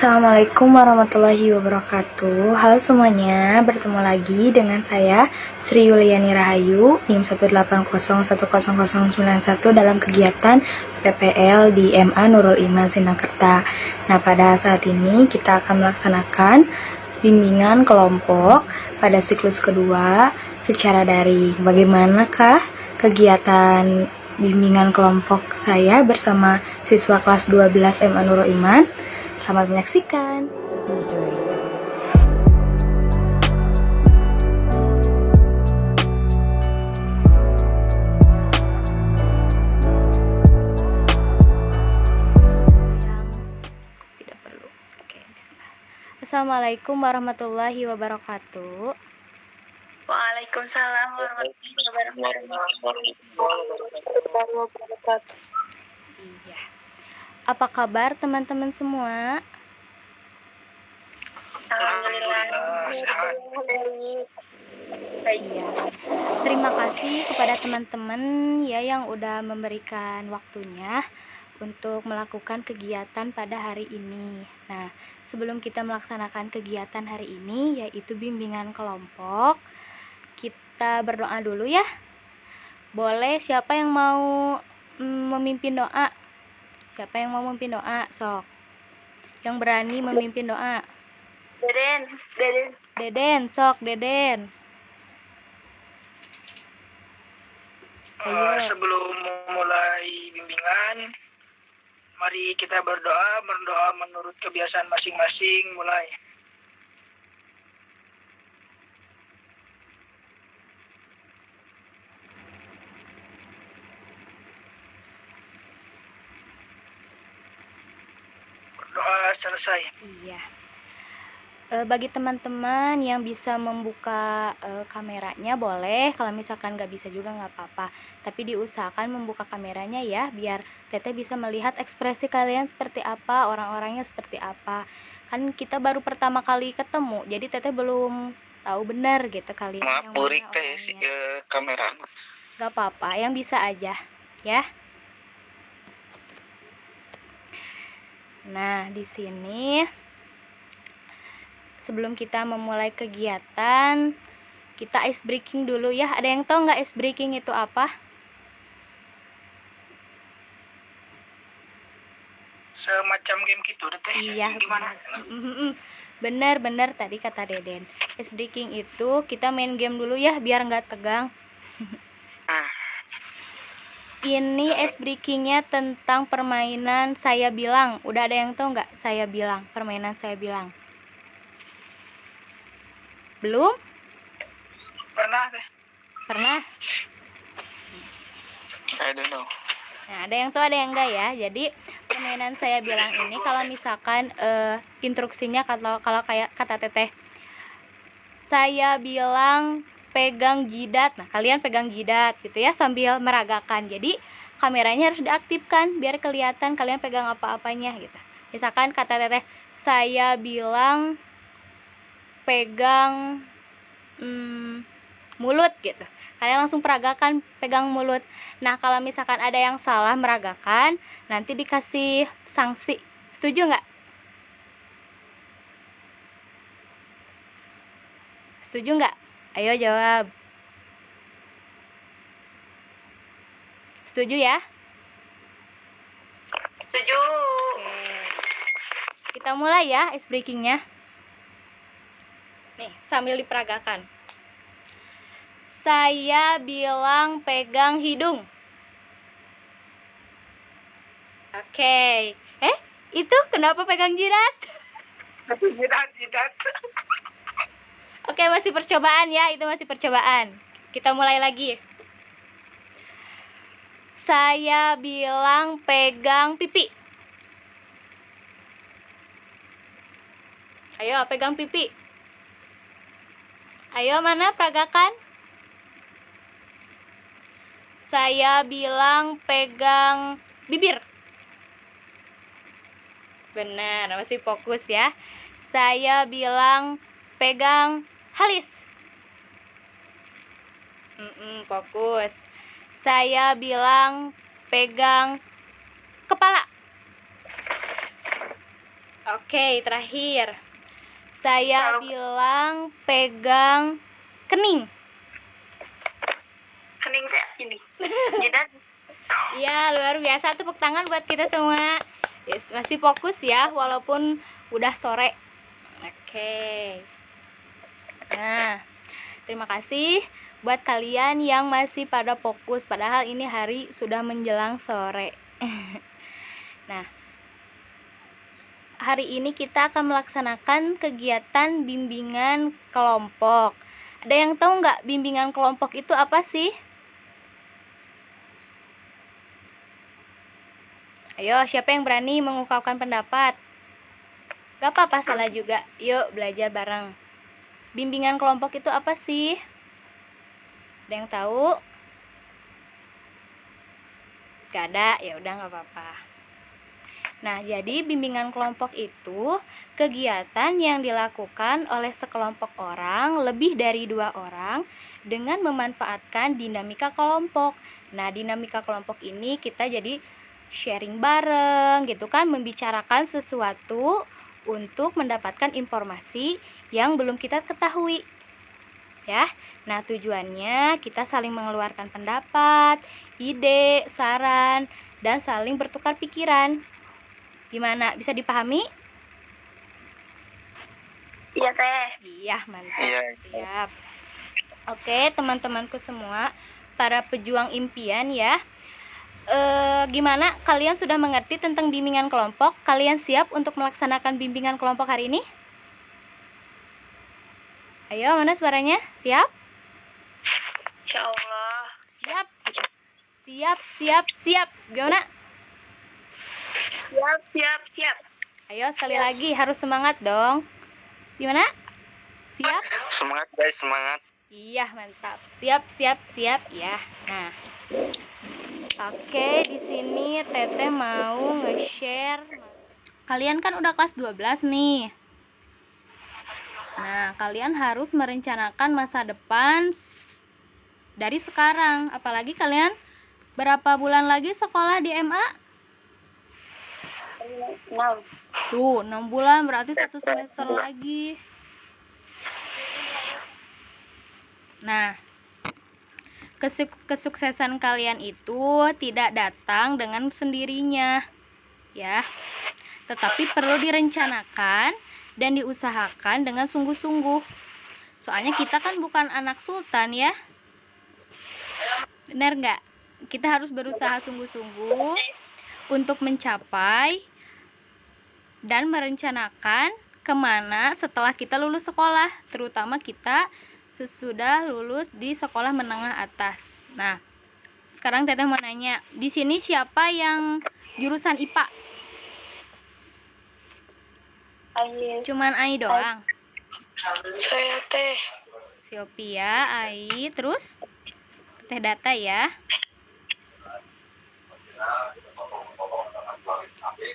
Assalamualaikum warahmatullahi wabarakatuh. Halo semuanya, bertemu lagi dengan saya Sri Yuliani Rahayu NIM 180100091 dalam kegiatan PPL di MA Nurul Iman Sinakerta. Nah, pada saat ini kita akan melaksanakan bimbingan kelompok pada siklus kedua secara daring. Bagaimanakah kegiatan bimbingan kelompok saya bersama siswa kelas 12 MA Nurul Iman? Selamat menyaksikan. Tidak perlu. Oke, bismillah. Assalamualaikum warahmatullahi wabarakatuh. Waalaikumsalam warahmatullahi wabarakatuh. Iya. Apa kabar teman-teman semua? Alhamdulillah. Iya. Terima kasih kepada teman-teman ya yang udah memberikan waktunya untuk melakukan kegiatan pada hari ini. Nah, sebelum kita melaksanakan kegiatan hari ini yaitu bimbingan kelompok, kita berdoa dulu ya. Boleh siapa yang mau memimpin doa? Siapa yang mau memimpin doa? Sok. Yang berani memimpin doa. Deden, sok Deden. Ayo. Sebelum memulai bimbingan, mari kita berdoa menurut kebiasaan masing-masing. Mulai. Berdoa selesai. Iya. Bagi teman-teman yang bisa membuka kameranya boleh, kalau misalkan nggak bisa juga nggak apa-apa, tapi diusahakan membuka kameranya ya, biar Teteh bisa melihat ekspresi kalian seperti apa, orang-orangnya seperti apa. Kan kita baru pertama kali ketemu, jadi Teteh belum tahu benar gitu kalian yang mana orangnya. Kamera. Nggak apa-apa, yang bisa aja ya. Nah, di sini sebelum kita memulai kegiatan, kita ice breaking dulu ya. Ada yang tahu nggak ice breaking itu apa? Semacam game gitu, Teh. Iya, Gimana? benar tadi kata Deden. Ice breaking itu kita main game dulu ya biar nggak tegang. Ini ice breakingnya tentang permainan saya bilang. Udah ada yang tahu nggak saya bilang? Permainan saya bilang. Belum? Pernah, Teh? Pernah? I don't know. Nah, ada yang tahu ada yang enggak ya. Jadi permainan saya bilang ini kalau misalkan instruksinya kalau kayak kata Teteh, saya bilang pegang jidat. Nah, kalian pegang jidat gitu ya sambil meragakan. Jadi kameranya harus diaktifkan biar kelihatan kalian pegang apa-apanya gitu. Misalkan kata Teteh, saya bilang pegang mulut gitu. Kalian langsung peragakan pegang mulut. Nah, kalau misalkan ada yang salah meragakan, nanti dikasih sanksi. Setuju nggak? Setuju nggak? Ayo jawab. Setuju ya? Setuju. Oke. Kita mulai ya ice breakingnya. Nih, sambil diperagakan. Saya bilang pegang hidung. Oke. Itu kenapa pegang jidat? Jidat. Oke, masih percobaan ya. Itu masih percobaan. Kita mulai lagi. Saya bilang pegang pipi. Ayo, pegang pipi. Ayo, mana peragakan? Saya bilang pegang bibir. Benar, masih fokus ya. Saya bilang pegang halis. Fokus. Saya bilang pegang kepala. Oke, terakhir. Saya Kalau- bilang pegang kening. Kening teh ini. Jidat. Iya, luar biasa. Tepuk tangan buat kita semua. Yes, masih fokus ya, walaupun udah sore. Oke. Nah, terima kasih buat kalian yang masih pada fokus. Padahal ini hari sudah menjelang sore. Nah, hari ini kita akan melaksanakan kegiatan bimbingan kelompok. Ada yang tahu nggak bimbingan kelompok itu apa sih? Ayo, siapa yang berani mengungkapkan pendapat? Gak apa-apa, salah juga. Yuk, belajar bareng. Bimbingan kelompok itu apa sih? Ada yang tahu? Gak ada? Ya udah, gak apa-apa. Nah, jadi bimbingan kelompok itu kegiatan yang dilakukan oleh sekelompok orang, lebih dari 2 orang, dengan memanfaatkan dinamika kelompok. Nah, dinamika kelompok ini kita jadi sharing bareng gitu kan, membicarakan sesuatu untuk mendapatkan informasi yang belum kita ketahui. Ya. Nah, tujuannya kita saling mengeluarkan pendapat, ide, saran, dan saling bertukar pikiran. Gimana? Bisa dipahami? Iya teh. Iya, mantap. Iya. Siap. Oke, teman-temanku semua, para pejuang impian ya. Gimana? Kalian sudah mengerti tentang bimbingan kelompok? Kalian siap untuk melaksanakan bimbingan kelompok hari ini? Ayo, mana suaranya? Siap? Insya Allah. Siap. Siap, siap, siap. Gimana? Siap, siap, siap. Ayo, sekali lagi harus semangat dong. Gimana? Siap? Semangat guys, semangat. Iya, mantap. Siap, siap, siap ya. Nah, oke, di sini Teteh mau nge-share. Kalian kan udah kelas 12 nih. Nah, kalian harus merencanakan masa depan dari sekarang. Apalagi kalian berapa bulan lagi sekolah di MA? 6. Tuh, 6 bulan berarti 1 semester lagi. Nah, kesuksesan kalian itu tidak datang dengan sendirinya, ya. Tetapi perlu direncanakan dan diusahakan dengan sungguh-sungguh. Soalnya kita kan bukan anak sultan ya. Benar nggak? Kita harus berusaha sungguh-sungguh untuk mencapai dan merencanakan kemana setelah kita lulus sekolah, terutama kita sesudah lulus di sekolah menengah atas. Nah, sekarang Teteh mau nanya, di sini siapa yang jurusan IPA? Ayo. Cuman Ai doang. Saya teh. Silvia, Ai, terus Teh Data ya.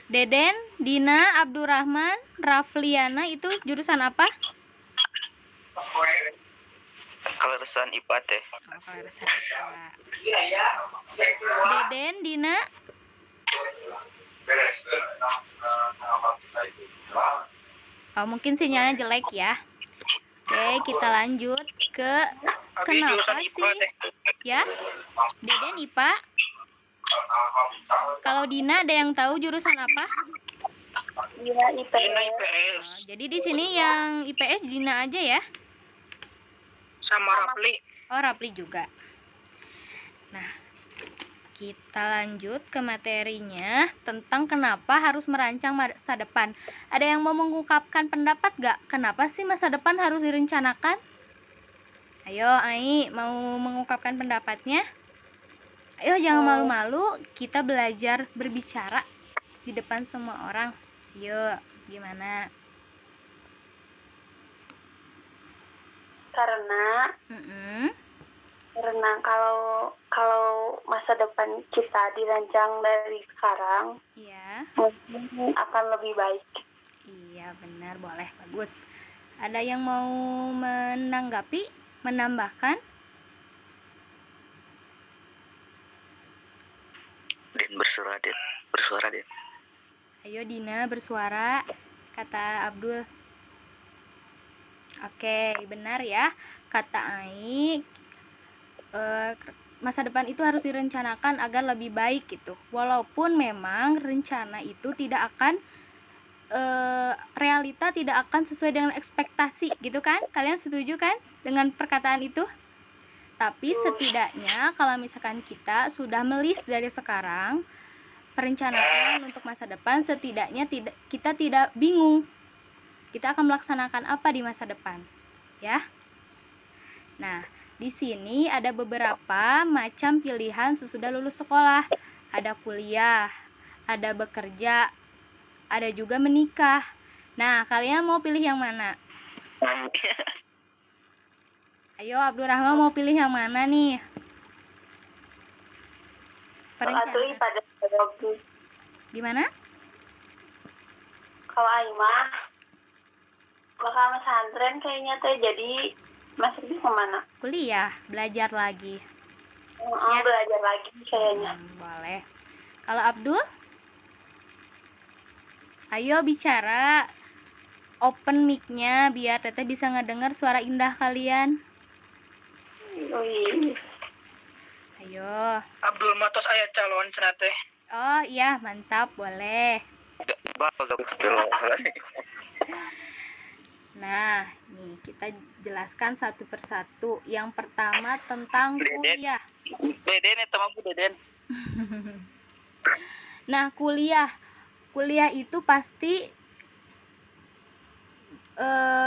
Deden, Dina, Abdurrahman, Rafliana itu jurusan apa? Kelulusan IPA teh. Oh, kelulusan IPA. Deden, Dina, oh, mungkin sinyalnya jelek ya. Oke, kita lanjut ke kenapa sih? Ya, Deden IPA. Kalau Dina ada yang tahu jurusan apa? Dina Dina IPS. IPS Oh, jadi di sini yang IPS Dina aja ya? sama Rafli. Oh, Rapli juga. Nah, kita lanjut ke materinya tentang kenapa harus merancang masa depan. Ada yang mau mengungkapkan pendapat gak? Kenapa sih masa depan harus direncanakan? Ayo, Ai, mau mengungkapkan pendapatnya? Ayo, jangan malu-malu, kita belajar berbicara di depan semua orang. Ayo, gimana? Karena kalau masa depan kita dirancang dari sekarang, Iya. mungkin akan lebih baik. Iya, benar, boleh, bagus. Ada yang mau menanggapi, menambahkan? Den bersuara Den. Ayo Dina bersuara. kata Abdul. Oke, benar ya kata Ai. Masa depan itu harus direncanakan agar lebih baik gitu. Walaupun memang rencana itu tidak akan realita tidak akan sesuai dengan ekspektasi gitu kan? Kalian setuju kan dengan perkataan itu? Tapi setidaknya kalau misalkan kita sudah melis dari sekarang perencanaan untuk masa depan, setidaknya kita tidak bingung kita akan melaksanakan apa di masa depan, ya. Nah, di sini ada beberapa macam pilihan sesudah lulus sekolah. Ada kuliah, ada bekerja, ada juga menikah. Nah, kalian mau pilih yang mana? Ayo, Abdurrahman mau pilih yang mana nih? Perencanaan. pada Gimana? Kalau Aimah bakal pesantren kayaknya teh, jadi masuknya kemana? Kuliah, belajar lagi. Ya. Belajar lagi kayaknya. Boleh. Kalau Abdul? Ayo bicara. Open mic-nya biar Teteh bisa ngedengar suara indah kalian. Ayo. Abdul matos ayat calon cenah teh. Oh iya, mantap, boleh. Nah, nih kita jelaskan satu persatu. Yang pertama tentang kuliah. Deden eta mah Deden. Nah, kuliah itu pasti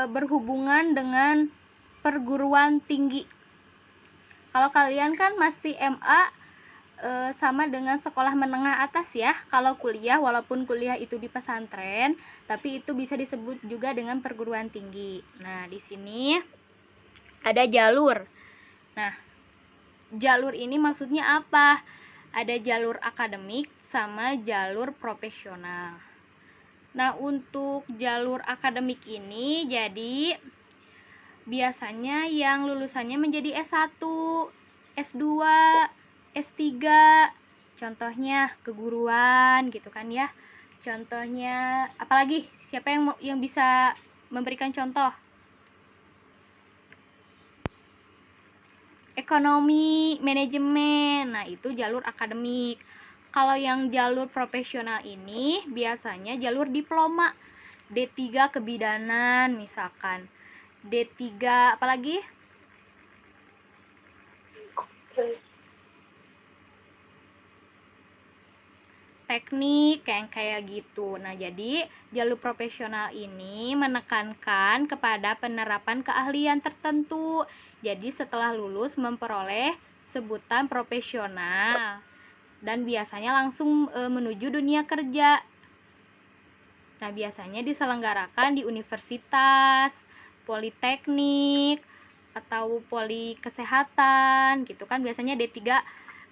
berhubungan dengan perguruan tinggi. Kalau kalian kan masih MA, sama dengan sekolah menengah atas ya. Kalau kuliah, walaupun kuliah itu di pesantren, tapi itu bisa disebut juga dengan perguruan tinggi. Nah, di sini ada jalur. Nah, jalur ini maksudnya apa? Ada jalur akademik sama jalur profesional. Nah, untuk jalur akademik ini jadi biasanya yang lulusannya menjadi S1, S2, S3. Contohnya keguruan gitu kan ya. Contohnya apalagi? Siapa yang bisa memberikan contoh? Ekonomi, manajemen. Nah, itu jalur akademik. Kalau yang jalur profesional ini biasanya jalur diploma. D3 kebidanan misalkan. D3 apalagi? Teknik kayak gitu. Nah, jadi jalur profesional ini menekankan kepada penerapan keahlian tertentu. Jadi setelah lulus memperoleh sebutan profesional dan biasanya langsung menuju dunia kerja. Nah, biasanya diselenggarakan di universitas, politeknik, atau poli kesehatan gitu kan. Biasanya D3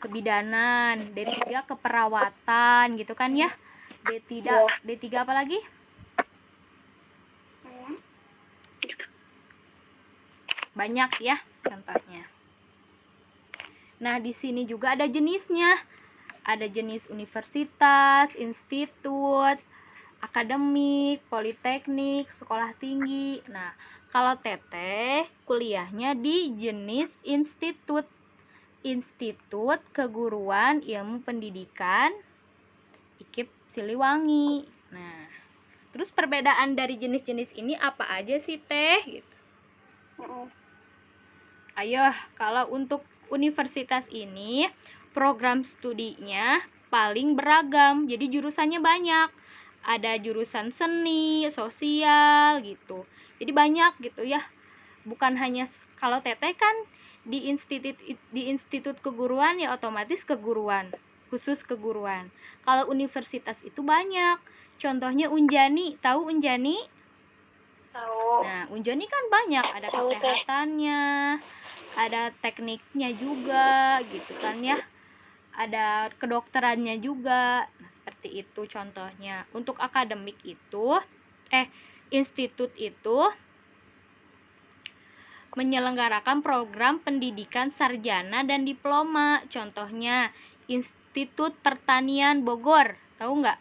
kebidanan, D3 keperawatan gitu kan ya. D3 apa lagi? Banyak ya contohnya. Nah, di sini juga ada jenisnya. Ada jenis universitas, institut, akademik, politeknik, sekolah tinggi. Nah, kalau Teteh kuliahnya di jenis institut. Institut Keguruan Ilmu Pendidikan IKIP Siliwangi. Nah, terus perbedaan dari jenis-jenis ini apa aja sih Teh? Gitu. Ayo, kalau untuk universitas ini program studinya paling beragam, jadi jurusannya banyak. Ada jurusan seni, sosial gitu. Jadi banyak gitu ya. Bukan hanya kalau Teteh kan di institut keguruan ya otomatis keguruan, khusus keguruan. Kalau universitas itu banyak. Contohnya Unjani, tahu Unjani? Tahu. Nah, Unjani kan banyak, ada kesehatannya, ada tekniknya juga gitu kan ya. Ada kedokterannya juga. Nah, seperti itu contohnya. Untuk akademik itu institut itu menyelenggarakan program pendidikan sarjana dan diploma. Contohnya Institut Pertanian Bogor. Tahu nggak?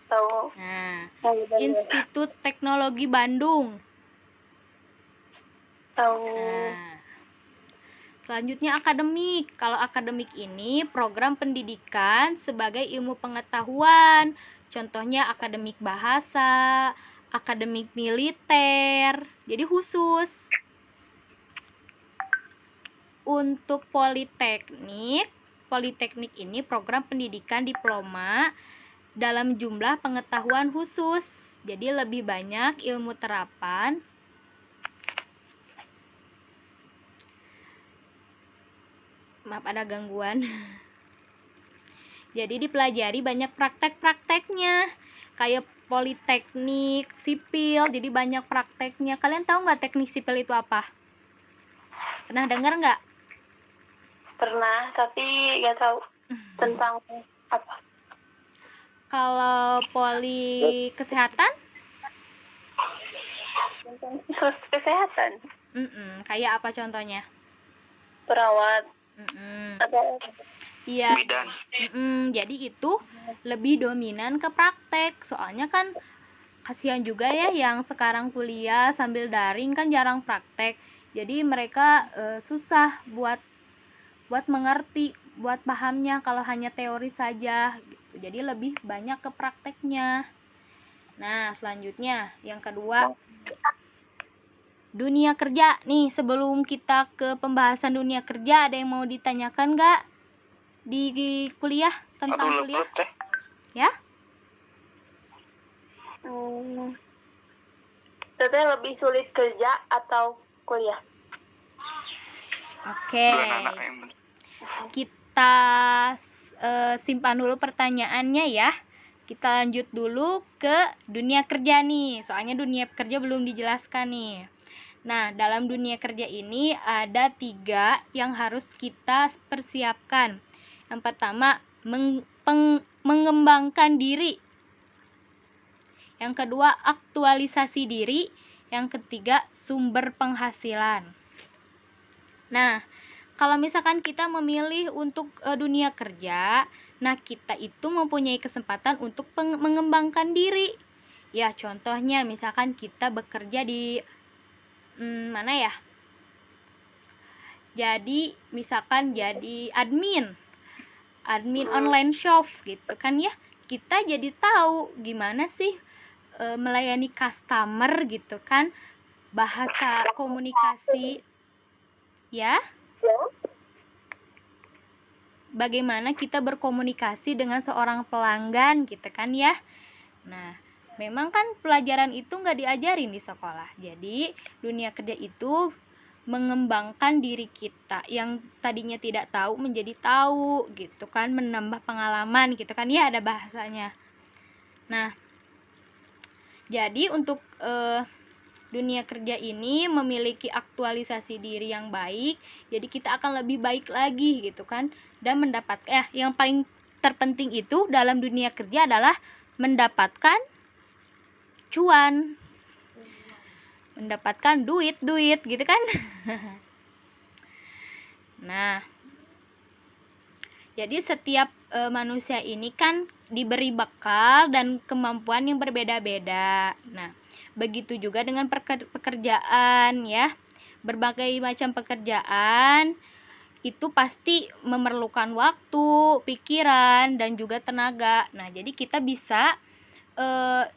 Tahu. Nah, Tahu dari Institut Teknologi Bandung. tahu. Nah, selanjutnya akademik. Kalau akademik ini program pendidikan sebagai ilmu pengetahuan. Contohnya akademik bahasa, akademik militer. Jadi khusus. Untuk politeknik ini program pendidikan diploma dalam jumlah pengetahuan khusus. Jadi lebih banyak ilmu terapan. Maaf ada gangguan. Jadi dipelajari banyak praktek-prakteknya. Kayak politeknik sipil, jadi banyak prakteknya. Kalian tahu nggak teknik sipil itu apa? Pernah dengar nggak? Pernah, tapi nggak tahu tentang apa. Kalau poli kesehatan? Tentang kesehatan. Kayak apa contohnya? Perawat. Atau Iya. Bidan. Jadi itu lebih dominan ke praktek. Soalnya kan kasihan juga ya yang sekarang kuliah sambil daring kan jarang praktek. Jadi mereka susah buat mengerti, buat pahamnya kalau hanya teori saja gitu. Jadi lebih banyak ke prakteknya. Nah, selanjutnya yang kedua, dunia kerja. Nih, sebelum kita ke pembahasan dunia kerja, ada yang mau ditanyakan nggak di kuliah tentang kuliah? Ya? Teteh lebih sulit kerja atau kuliah? Oke. Kita simpan dulu pertanyaannya ya. Kita lanjut dulu ke dunia kerja nih. Soalnya dunia kerja belum dijelaskan nih. Nah, dalam dunia kerja ini ada 3 yang harus kita persiapkan. Yang pertama, mengembangkan diri. Yang kedua, aktualisasi diri. Yang ketiga, sumber penghasilan. Nah, kalau misalkan kita memilih untuk dunia kerja, nah kita itu mempunyai kesempatan untuk mengembangkan diri. Ya, contohnya misalkan kita bekerja di mana ya? Jadi, misalkan jadi admin online shop gitu kan ya. Kita jadi tahu gimana sih melayani customer gitu kan. Bahasa komunikasi ya. Bagaimana kita berkomunikasi dengan seorang pelanggan gitu kan ya. Nah, memang kan pelajaran itu nggak diajarin di sekolah. Jadi dunia kerja itu mengembangkan diri kita yang tadinya tidak tahu menjadi tahu gitu kan, menambah pengalaman gitu kan ya, ada bahasanya. Nah, jadi untuk dunia kerja ini memiliki aktualisasi diri yang baik, jadi kita akan lebih baik lagi gitu kan, dan mendapatkan yang paling terpenting itu dalam dunia kerja adalah mendapatkan cuan, mendapatkan duit gitu kan. Nah, jadi setiap manusia ini kan diberi bekal dan kemampuan yang berbeda-beda. Nah, begitu juga dengan pekerjaan ya. Berbagai macam pekerjaan itu pasti memerlukan waktu, pikiran, dan juga tenaga. Nah, jadi kita bisa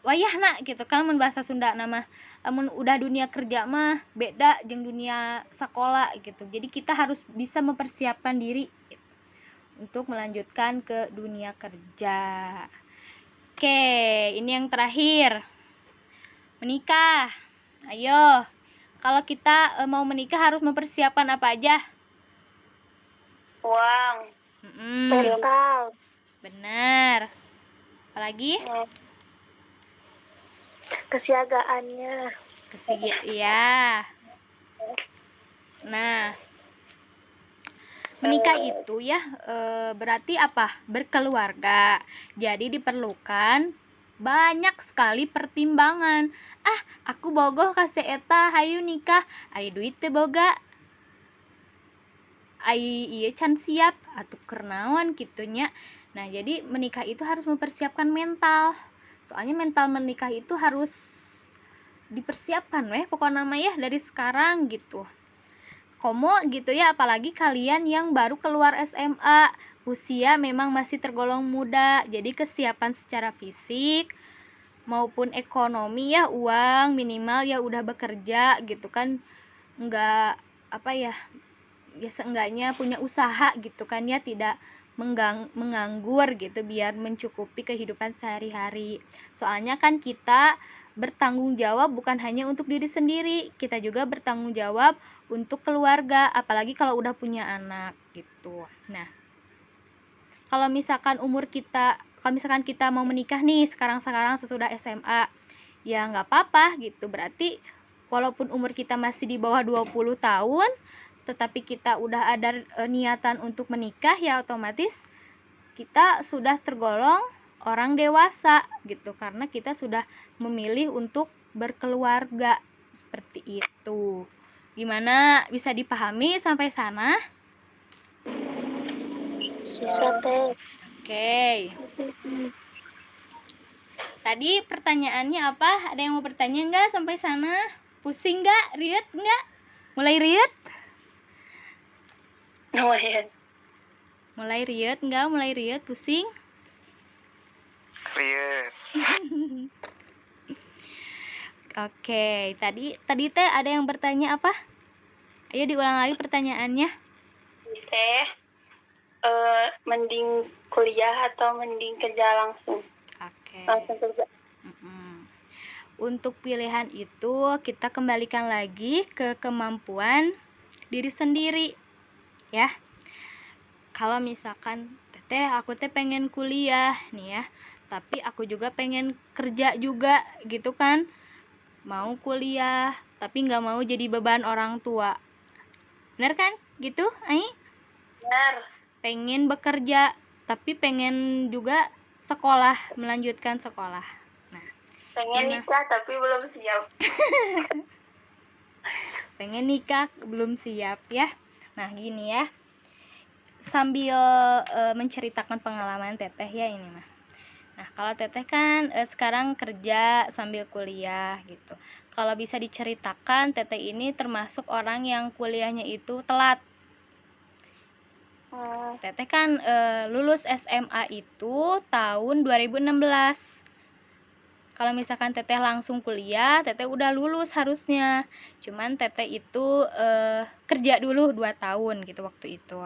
wayahna gitu kan mun bahasa Sunda nama. Namun udah dunia kerja mah beda jeung dunia sekolah gitu. Jadi kita harus bisa mempersiapkan diri gitu, untuk melanjutkan ke dunia kerja. Oke, ini yang terakhir. Menikah. Ayo. Kalau kita mau menikah harus mempersiapkan apa aja? Uang. Mental. Benar. Apalagi? Kesiagaannya. Iya. Nah, menikah itu ya berarti apa? Berkeluarga. Jadi diperlukan banyak sekali pertimbangan. Aku bogoh ka si eta hayu nikah, ai duit teu boga, ai ieu can siap atuh keur naon kitu nya. Nah, jadi menikah itu harus mempersiapkan mental. Soalnya mental menikah itu harus dipersiapkan pokoknya nama ya dari sekarang gitu. Komo gitu ya, apalagi kalian yang baru keluar SMA, usia memang masih tergolong muda, jadi kesiapan secara fisik maupun ekonomi ya, uang minimal ya udah bekerja gitu kan, enggak apa ya, seenggaknya punya usaha gitu kan ya, tidak menganggur gitu biar mencukupi kehidupan sehari-hari. Soalnya kan kita bertanggung jawab bukan hanya untuk diri sendiri, kita juga bertanggung jawab untuk keluarga, apalagi kalau udah punya anak gitu. Nah, kalau misalkan kita mau menikah nih sekarang sesudah SMA, ya nggak apa-apa gitu. Berarti walaupun umur kita masih di bawah 20 tahun, tetapi kita udah ada niatan untuk menikah, ya otomatis kita sudah tergolong orang dewasa gitu, karena kita sudah memilih untuk berkeluarga seperti itu. Gimana, bisa dipahami sampai sana? Bisa teh. Oke. Tadi pertanyaannya apa? Ada yang mau bertanya nggak sampai sana? Pusing nggak? Riet nggak? Mulai riet? Lumayan. Mulai riet nggak? Mulai riet? Pusing? Riet. Oke, tadi teh ada yang bertanya apa? Ayo diulang lagi pertanyaannya. Teh, mending kuliah atau mending kerja langsung? Oke. Langsung kerja. Untuk pilihan itu kita kembalikan lagi ke kemampuan diri sendiri ya. Kalau misalkan aku pengen kuliah nih ya, tapi aku juga pengen kerja juga gitu kan, mau kuliah tapi nggak mau jadi beban orang tua, bener kan gitu Ai? Benar. Pengen bekerja tapi pengen juga sekolah, melanjutkan sekolah. Pengen nikah tapi belum siap. Pengen nikah belum siap ya. Nah gini ya, sambil menceritakan pengalaman teteh ya ini mah. Nah kalau teteh kan sekarang kerja sambil kuliah gitu. Kalau bisa diceritakan, teteh ini termasuk orang yang kuliahnya itu telat. Teteh kan lulus SMA itu tahun 2016. Kalau misalkan teteh langsung kuliah, teteh udah lulus harusnya. Cuman teteh itu kerja dulu 2 tahun gitu waktu itu.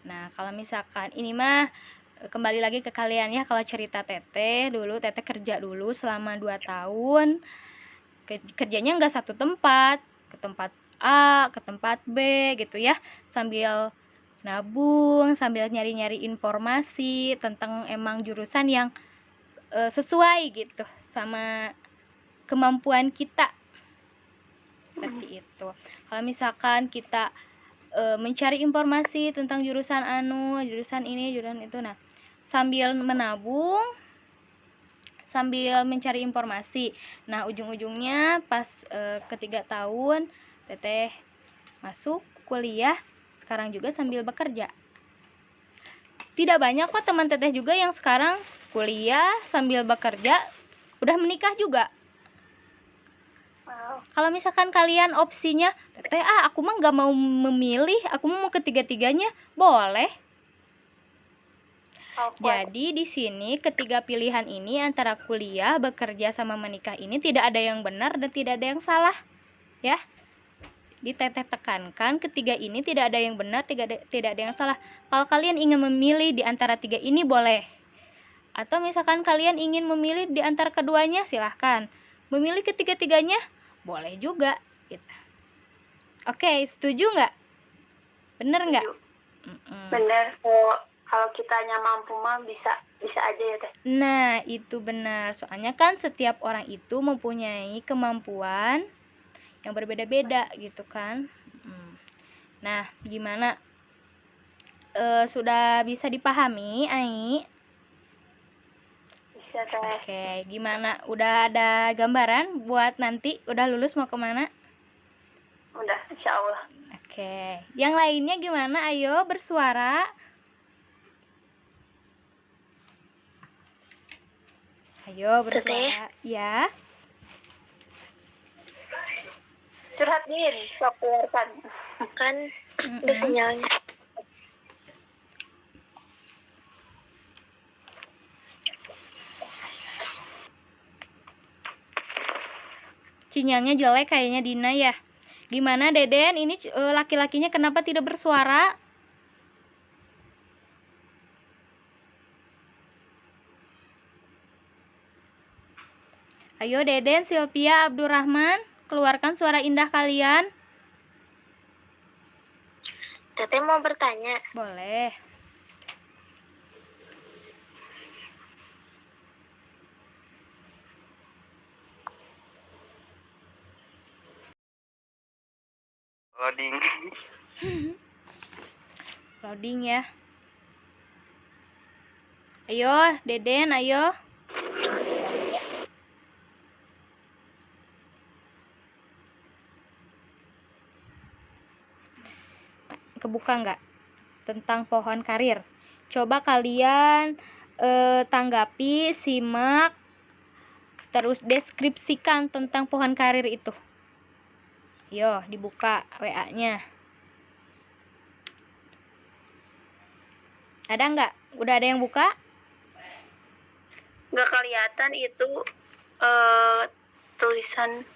Nah, kalau misalkan ini mah kembali lagi ke kalian ya, kalau cerita teteh dulu, teteh kerja dulu selama 2 tahun. Kerjanya nggak satu tempat, ke tempat A, ke tempat B gitu ya, sambil nabung, sambil nyari-nyari informasi tentang emang jurusan yang sesuai gitu sama kemampuan kita, seperti itu. Kalau misalkan kita mencari informasi tentang jurusan jurusan ini, jurusan itu, nah sambil menabung, sambil mencari informasi, nah ujung-ujungnya pas ketiga tahun teteh masuk kuliah, sekarang juga sambil bekerja. Tidak banyak kok teman teteh juga yang sekarang kuliah sambil bekerja udah menikah juga. Wow. Kalau misalkan kalian opsinya, teteh aku mah nggak mau memilih, aku mau ketiga-tiganya, boleh. Jadi di sini ketiga pilihan ini antara kuliah, bekerja sama menikah ini tidak ada yang benar dan tidak ada yang salah, ya. Teteh tekankan ketiga ini tidak ada yang benar, tidak ada yang salah. Kalau kalian ingin memilih di antara tiga ini boleh. Atau misalkan kalian ingin memilih di antara keduanya, silahkan. Memilih ketiga-tiganya boleh juga gitu. Oke, setuju nggak? Bener nggak? Bener. Kalau kitanya mampu mah bisa aja ya teh. Nah itu benar, soalnya kan setiap orang itu mempunyai kemampuan yang berbeda-beda gitu kan. Nah gimana, sudah bisa dipahami Ai? Bisa teh. Oke, gimana, udah ada gambaran buat nanti udah lulus mau kemana? Udah, insya Allah. Oke, yang lainnya gimana? Ayo bersuara. Ayo bersuara. Ya. Curhat Din, sok keluarkan. Kan udah sinyalnya. Sinyalnya jelek kayaknya Dina ya. Gimana Deden? Ini laki-lakinya kenapa tidak bersuara? Ayo Deden, Sylvia, Abdurrahman, keluarkan suara indah kalian. Teteh mau bertanya. Boleh. Loading. Loading ya. Ayo Deden, ayo. Kebuka nggak tentang pohon karir? Coba kalian tanggapi, simak, terus deskripsikan tentang pohon karir itu. Yo, dibuka WA-nya. Ada nggak? Udah ada yang buka? Nggak kelihatan itu tulisan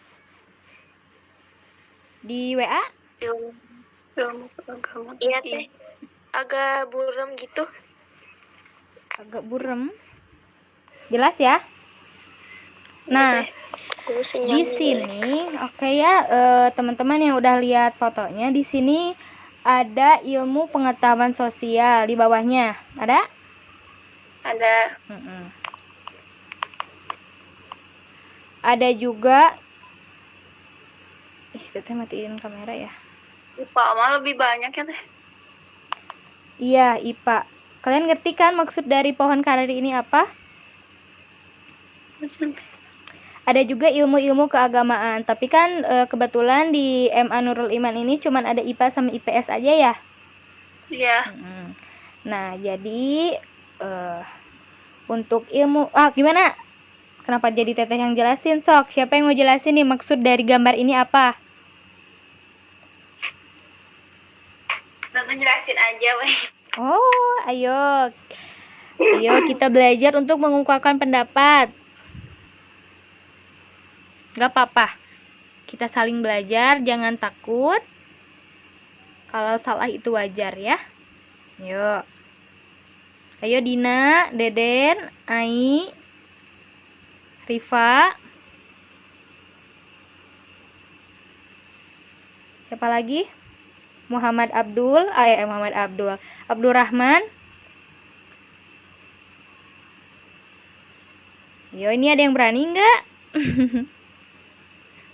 Di WA? ilmu agama. Iya teh. Agak buram gitu. Agak burem. Jelas ya? Nah, di sini oke ya, teman-teman yang udah lihat fotonya, di sini ada ilmu pengetahuan sosial di bawahnya. Ada? Ada. Ada juga, kita matiin kamera ya. IPA mah lebih banyak ya teh. Iya, IPA. Kalian ngerti kan maksud dari pohon karir ini apa? Ada juga ilmu-ilmu keagamaan, tapi kan kebetulan di MA Nurul Iman ini cuman ada IPA sama IPS aja ya. Iya. Nah, jadi untuk ilmu, gimana? Kenapa jadi teteh yang jelasin? Sok, siapa yang mau jelasin nih maksud dari gambar ini apa? Tante jelasin aja, weh. Oh, ayo kita belajar untuk mengungkapkan pendapat. Gak apa-apa, kita saling belajar, jangan takut. Kalau salah itu wajar ya. Yuk. Ayo Dina, Deden, Ai, Rifa. Siapa lagi? Muhammad Abdurrahman. Yo, ini ada yang berani nggak?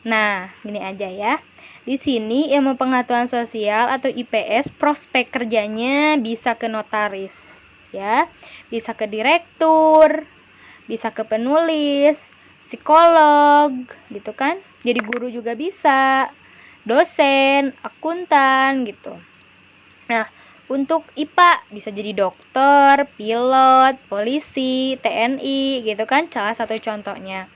Nah, gini aja ya. Di sini ilmu pengetahuan sosial atau IPS, prospek kerjanya bisa ke notaris, ya, bisa ke direktur, bisa ke penulis, psikolog, gitu kan? Jadi guru juga bisa, dosen, akuntan, gitu. Nah, untuk IPA bisa jadi dokter, pilot, polisi, TNI, gitu kan? Salah satu contohnya.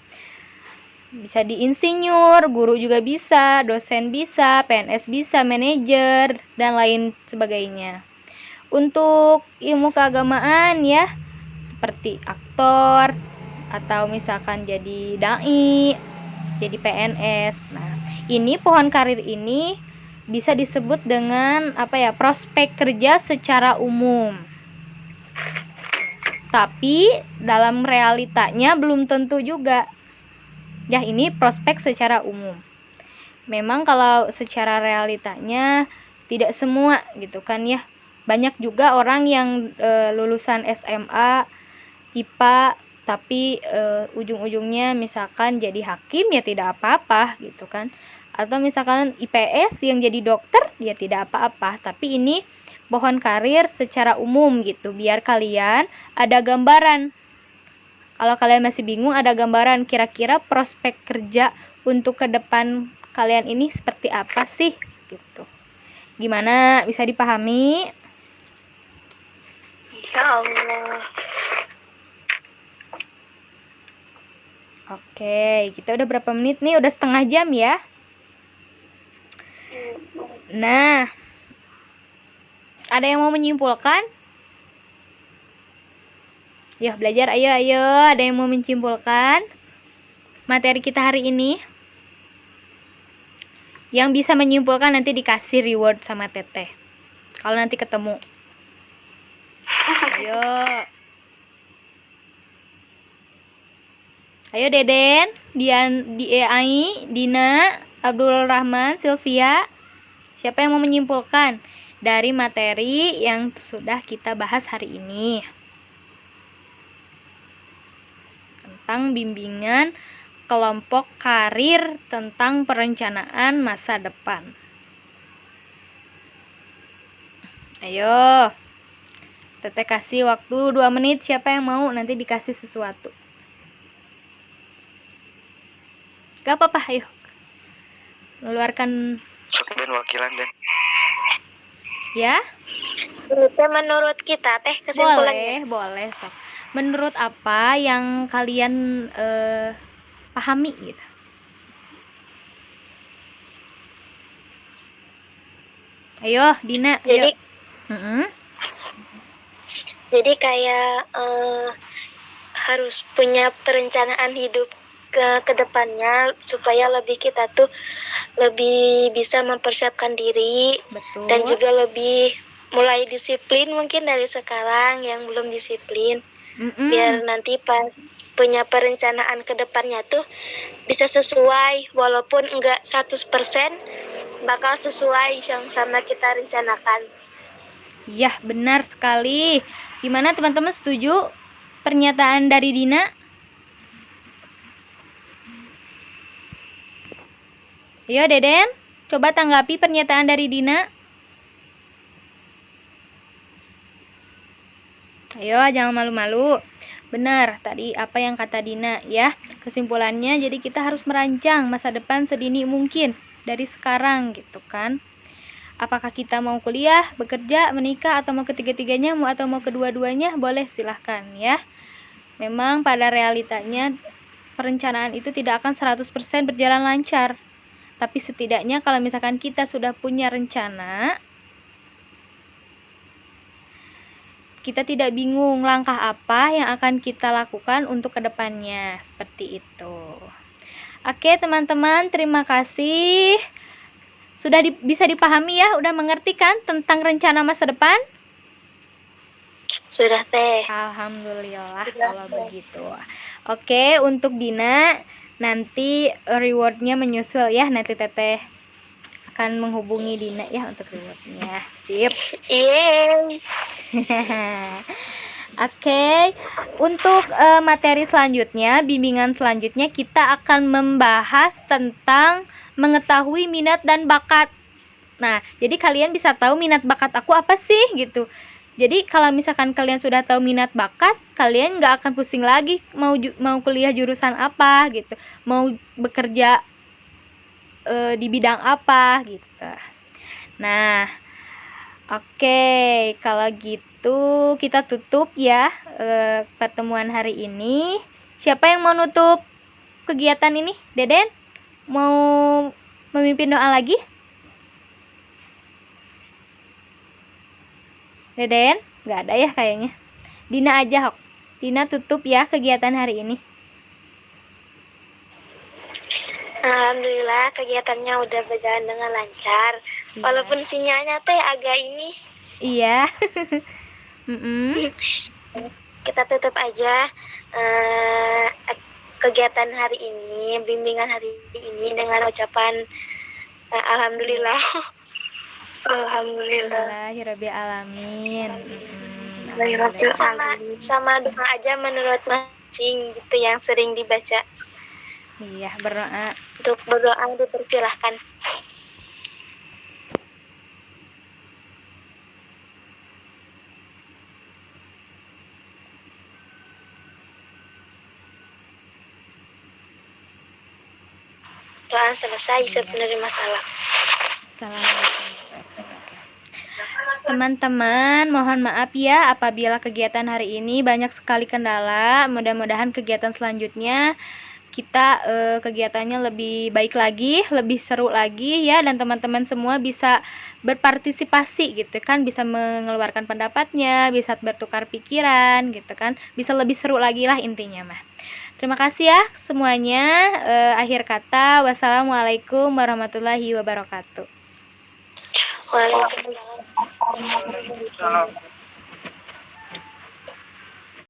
Bisa di insinyur, guru juga bisa, dosen bisa, PNS bisa, manajer, dan lain sebagainya. Untuk ilmu keagamaan ya, seperti aktor, atau misalkan jadi dai, jadi PNS. Nah, ini pohon karir ini bisa disebut dengan prospek kerja secara umum. Tapi dalam realitanya belum tentu juga. Ya, ini prospek secara umum. Memang kalau secara realitanya tidak semua gitu kan ya. Banyak juga orang yang lulusan SMA IPA tapi ujung-ujungnya misalkan jadi hakim ya tidak apa-apa gitu kan. Atau misalkan IPS yang jadi dokter ya tidak apa-apa. Tapi ini pohon karir secara umum gitu, biar kalian ada gambaran. Kalau kalian masih bingung, ada gambaran kira-kira prospek kerja untuk ke depan kalian ini seperti apa sih gitu. Gimana, bisa dipahami? Ya Allah. Oke, kita udah berapa menit nih? Udah setengah jam ya. Nah, ada yang mau menyimpulkan? Yuk belajar, ayo. Ada yang mau menyimpulkan materi kita hari ini? Yang bisa menyimpulkan nanti dikasih reward sama Teteh. Kalau nanti ketemu. Ayo Deden, Ai, Dina, Abdul Rahman, Sylvia. Siapa yang mau menyimpulkan dari materi yang sudah kita bahas hari ini? Tentang bimbingan kelompok karir tentang perencanaan masa depan. Ayo. Teteh kasih waktu 2 menit, siapa yang mau nanti dikasih sesuatu. Gak apa-apa, ayo. Mengeluarkan Sok dan wakilan dan. ya. Menurut kita teh kesimpulannya. Boleh sok. Menurut apa yang kalian pahami gitu? Ayo, Dina. Jadi ayo. Jadi kayak harus punya perencanaan hidup ke depannya supaya kita tuh lebih bisa mempersiapkan diri. Betul. Dan juga lebih mulai disiplin mungkin dari sekarang yang belum disiplin. Biar nanti pas punya perencanaan ke depannya tuh bisa sesuai, walaupun enggak 100% bakal sesuai yang sama kita rencanakan. Iya, benar sekali. Gimana teman-teman, setuju pernyataan dari Dina? Ayo Deden, coba tanggapi pernyataan dari Dina. Ayo, jangan malu-malu. Benar, tadi apa yang kata Dina ya. Kesimpulannya, jadi kita harus merancang masa depan sedini mungkin dari sekarang gitu kan. Apakah kita mau kuliah, bekerja, menikah, atau mau ketiga-tiganya, atau mau kedua-duanya, boleh silahkan ya. Memang pada realitanya perencanaan itu tidak akan 100% berjalan lancar. Tapi setidaknya kalau misalkan kita sudah punya rencana, kita tidak bingung langkah apa yang akan kita lakukan untuk kedepannya. Seperti itu. Oke teman-teman, terima kasih. Sudah bisa dipahami ya? Udah mengerti kan tentang rencana masa depan? Sudah teh. Alhamdulillah kalau begitu. Oke, untuk Dina nanti rewardnya menyusul ya. Nanti Teteh akan menghubungi Dina ya untuk rewardnya. Sip. Yeay. Oke, untuk materi selanjutnya, bimbingan selanjutnya kita akan membahas tentang mengetahui minat dan bakat. Nah, jadi kalian bisa tahu minat bakat aku apa sih gitu. Jadi kalau misalkan kalian sudah tahu minat bakat, kalian nggak akan pusing lagi mau kuliah jurusan apa gitu, mau bekerja di bidang apa gitu. Nah, oke, kalau gitu kita tutup ya pertemuan hari ini. Siapa yang mau nutup kegiatan ini? Deden? Mau memimpin doa lagi? Deden? Nggak ada ya kayaknya. Dina aja, Hok. Dina tutup ya kegiatan hari ini. Alhamdulillah kegiatannya udah berjalan dengan lancar. Iya. Walaupun sinyalnya teh agak ini. Iya. Kita tutup aja kegiatan hari ini, bimbingan hari ini dengan ucapan alhamdulillah. Alhamdulillah. Alhamdulillahirabbil alamin. Sama doa aja menurut masing gitu yang sering dibaca. Iya, berdoa. Untuk berdoa dipersilahkan. Doa selesai, siap menerima salam. Assalamualaikum. Teman-teman, mohon maaf ya apabila kegiatan hari ini banyak sekali kendala. Mudah-mudahan kegiatan selanjutnya kita kegiatannya lebih baik lagi, lebih seru lagi ya, dan teman-teman semua bisa berpartisipasi gitu kan, bisa mengeluarkan pendapatnya, bisa bertukar pikiran gitu kan, bisa lebih seru lagi lah intinya mah. Terima kasih ya semuanya. Akhir kata, wassalamualaikum warahmatullahi wabarakatuh. Waalaikumsalam.